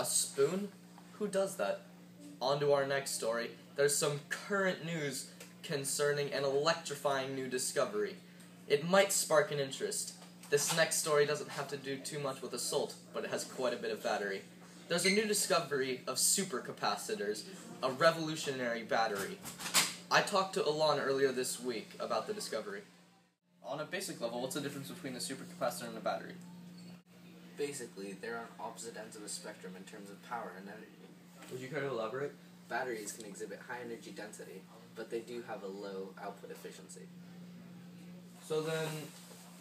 A spoon? Who does that? On to our next story. There's some current news concerning an electrifying new discovery. It might spark an interest. This next story doesn't have to do too much with a salt, but it has quite a bit of battery. There's a new discovery of supercapacitors, a revolutionary battery. I talked to Alon earlier this week about the discovery. On a basic level, what's the difference between a supercapacitor and a battery? Basically, they're on opposite ends of a spectrum in terms of power and energy. Would you care to elaborate? Batteries can exhibit high energy density, but they do have a low output efficiency. So then,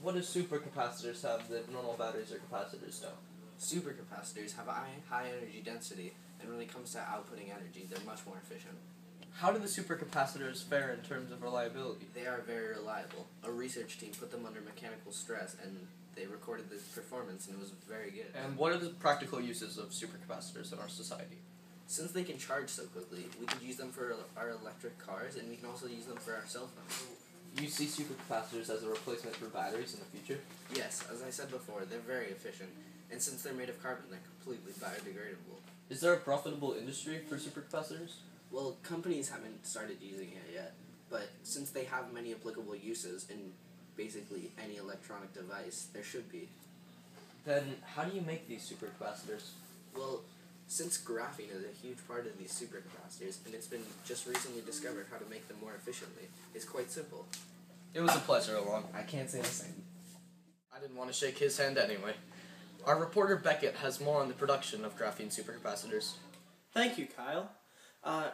what do supercapacitors have that normal batteries or capacitors don't? Supercapacitors have a high energy density, and when it comes to outputting energy, they're much more efficient. How do the supercapacitors fare in terms of reliability? They are very reliable. A research team put them under mechanical stress, and they recorded this performance, and it was very good. And what are the practical uses of supercapacitors in our society? Since they can charge so quickly, we could use them for our electric cars, and we can also use them for our cell phones. Do you see supercapacitors as a replacement for batteries in the future? Yes, as I said before, they're very efficient, and since they're made of carbon, they're completely biodegradable. Is there a profitable industry for supercapacitors? Well, companies haven't started using it yet, but since they have many applicable uses in basically any electronic device, there should be. Then how do you make these supercapacitors? Well, since graphene is a huge part of these supercapacitors, and it's been just recently discovered how to make them more efficiently, it's quite simple. It was a pleasure, Alon. I can't say the same. I didn't want to shake his hand anyway. Our reporter Beckett has more on the production of graphene supercapacitors. Thank you, Kyle.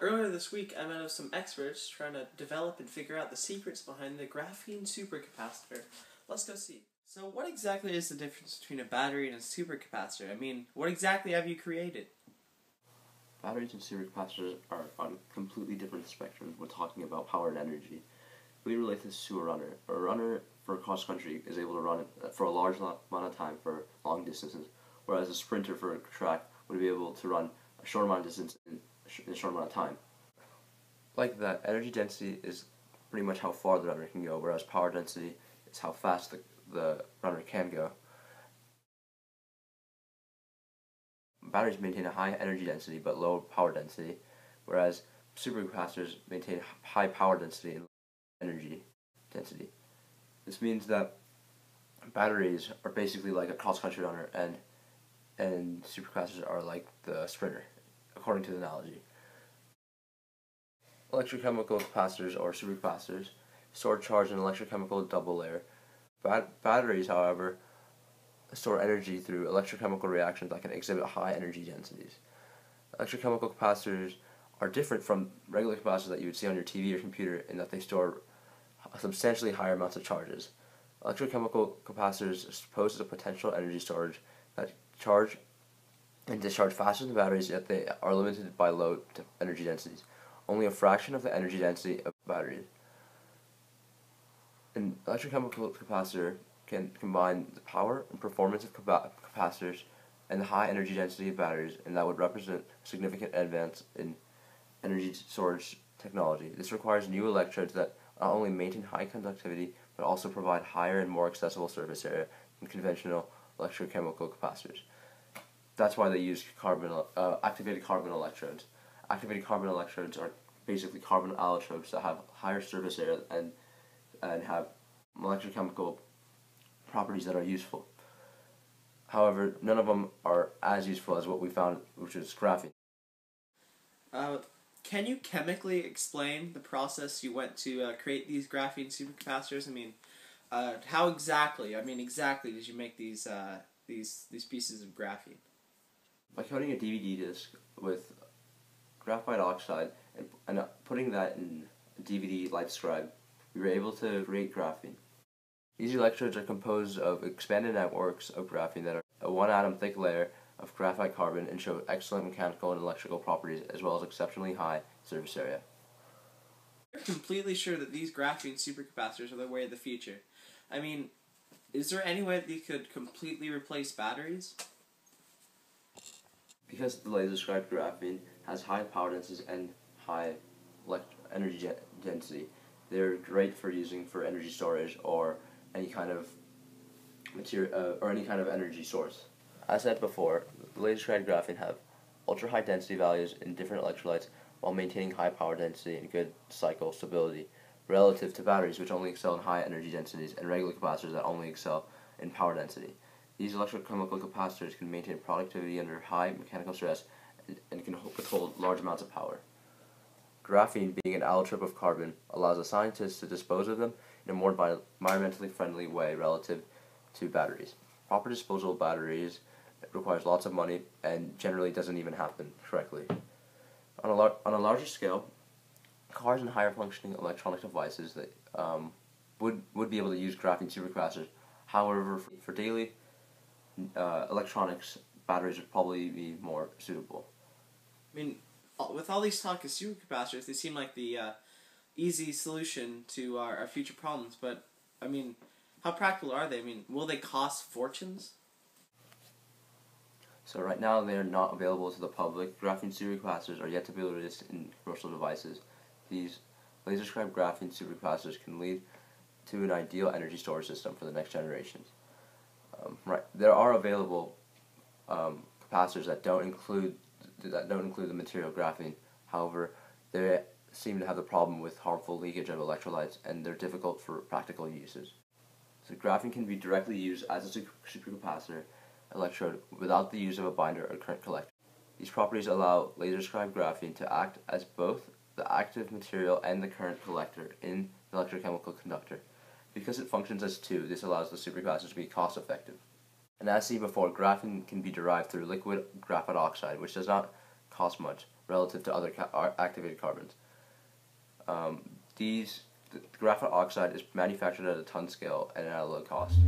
Earlier this week, I met with some experts trying to develop and figure out the secrets behind the graphene supercapacitor. Let's go see. So what exactly is the difference between a battery and a supercapacitor? I mean, what exactly have you created? Batteries and supercapacitors are on completely different spectrums when talking about power and energy. We relate this to a runner. A runner for cross country is able to run for a large amount of time for long distances, whereas a sprinter for a track would be able to run a short amount of distance in a short amount of time. Like that, energy density is pretty much how far the runner can go, whereas power density is how fast the runner can go. Batteries maintain a high energy density but low power density, whereas supercapacitors maintain high power density and low energy density. This means that batteries are basically like a cross-country runner, and supercapacitors are like the sprinter, according to the analogy. Electrochemical capacitors or supercapacitors store charge in an electrochemical double layer. Batteries, however, store energy through electrochemical reactions that can exhibit high energy densities. Electrochemical capacitors are different from regular capacitors that you would see on your TV or computer in that they store substantially higher amounts of charges. Electrochemical capacitors pose a potential energy storage that charge and discharge faster than batteries, yet they are limited by low energy densities, only a fraction of the energy density of batteries. An electrochemical capacitor can combine the power and performance of capacitors and the high energy density of batteries, and that would represent a significant advance in energy storage technology. This requires new electrodes that not only maintain high conductivity, but also provide higher and more accessible surface area than conventional electrochemical capacitors. That's why they use activated carbon electrodes. Activated carbon electrodes are basically carbon allotropes that have higher surface area and have electrochemical properties that are useful. However, none of them are as useful as what we found, which is graphene. Can you chemically explain the process you went to create these graphene supercapacitors? I mean, how exactly? Exactly did you make these pieces of graphene? By coating a DVD disc with graphite oxide and putting that in a DVD light scribe, we were able to create graphene. These electrodes are composed of expanded networks of graphene that are a one-atom thick layer of graphite carbon and show excellent mechanical and electrical properties as well as exceptionally high surface area. You're completely sure that these graphene supercapacitors are the way of the future. I mean, is there any way that you could completely replace batteries? Because the laser described graphene has high power densities and high energy density, they're great for using for energy storage or any kind of material or any kind of energy source. As said before, the laser described graphene have ultra-high density values in different electrolytes while maintaining high power density and good cycle stability, relative to batteries which only excel in high energy densities and regular capacitors that only excel in power density. These electrochemical capacitors can maintain productivity under high mechanical stress and can withhold large amounts of power. Graphene, being an allotrope of carbon, allows the scientists to dispose of them in a more environmentally friendly way relative to batteries. Proper disposal of batteries requires lots of money and generally doesn't even happen correctly. On a larger scale, cars and higher functioning electronic devices that would be able to use graphene supercapacitors. However, for daily electronics, batteries would probably be more suitable. I mean, with all these talk of supercapacitors, they seem like the easy solution to our future problems, but, I mean, how practical are they? I mean, will they cost fortunes? So right now they are not available to the public. Graphene supercapacitors are yet to be released in commercial devices. These laser-scribed graphene supercapacitors can lead to an ideal energy storage system for the next generations. There are available capacitors that don't include the material graphene. However, they seem to have the problem with harmful leakage of electrolytes, and they're difficult for practical uses. So graphene can be directly used as a supercapacitor electrode without the use of a binder or current collector. These properties allow laser-scribed graphene to act as both the active material and the current collector in the electrochemical conductor. Because it functions as two, this allows the supercapacitor to be cost-effective. And as seen before, graphene can be derived through liquid graphite oxide, which does not cost much relative to other activated carbons. The graphite oxide is manufactured at a ton scale and at a low cost.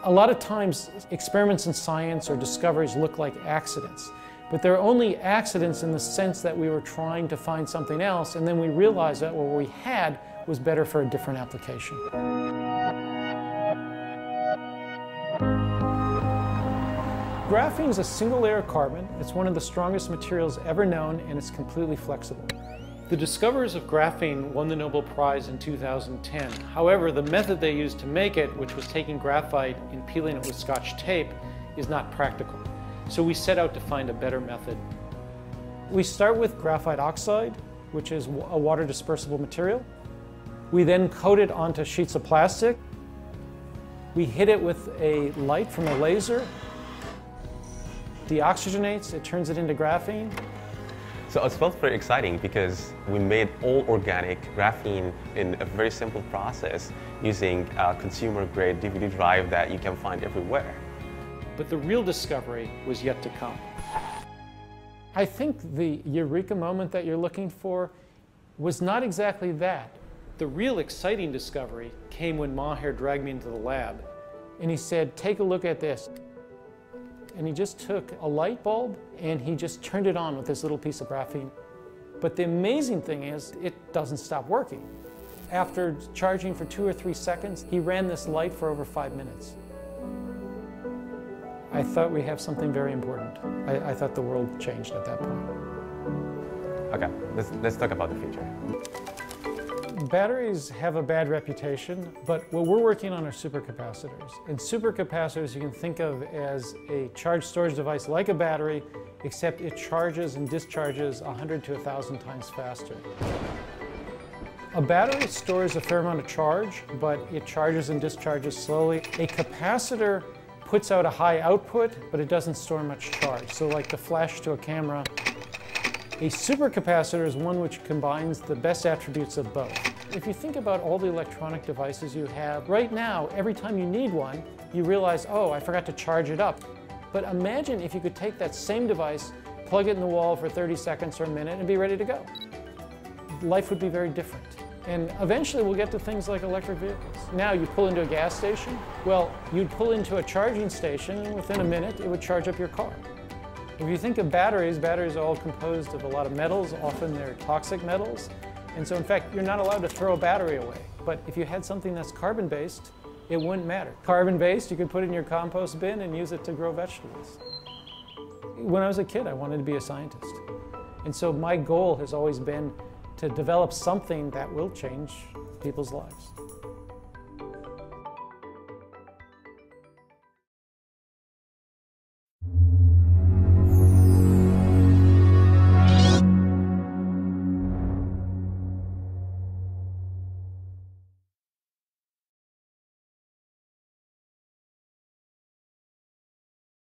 A lot of times, experiments in science or discoveries look like accidents. But they're only accidents in the sense that we were trying to find something else, and then we realized that what we had was better for a different application. Graphene is a single layer of carbon. It's one of the strongest materials ever known, and it's completely flexible. The discoverers of graphene won the Nobel Prize in 2010. However, the method they used to make it, which was taking graphite and peeling it with Scotch tape, is not practical. So we set out to find a better method. We start with graphite oxide, which is a water dispersible material. We then coat it onto sheets of plastic. We hit it with a light from a laser. Deoxygenates, it turns it into graphene. So it felt very exciting because we made all organic graphene in a very simple process using a consumer-grade DVD drive that you can find everywhere. But the real discovery was yet to come. I think the eureka moment that you're looking for was not exactly that. The real exciting discovery came when Maher dragged me into the lab and he said, "Take a look at this." And he just took a light bulb and he just turned it on with this little piece of graphene. But the amazing thing is, it doesn't stop working. After charging for 2 or 3 seconds, he ran this light for over 5 minutes. I thought we have something very important. I thought the world changed at that point. Okay, let's talk about the future. Batteries have a bad reputation, but what we're working on are supercapacitors. And supercapacitors you can think of as a charge storage device like a battery, except it charges and discharges 100 to 1,000 times faster. A battery stores a fair amount of charge, but it charges and discharges slowly. A capacitor puts out a high output, but it doesn't store much charge. So like the flash to a camera, a supercapacitor is one which combines the best attributes of both. If you think about all the electronic devices you have, right now, every time you need one, you realize, oh, I forgot to charge it up. But imagine if you could take that same device, plug it in the wall for 30 seconds or a minute, and be ready to go. Life would be very different. And eventually we'll get to things like electric vehicles. Now you pull into a gas station, well, you'd pull into a charging station and within a minute it would charge up your car. If you think of batteries, batteries are all composed of a lot of metals, often they're toxic metals. And so in fact, you're not allowed to throw a battery away. But if you had something that's carbon-based, it wouldn't matter. Carbon-based, you could put it in your compost bin and use it to grow vegetables. When I was a kid, I wanted to be a scientist. And so my goal has always been to develop something that will change people's lives.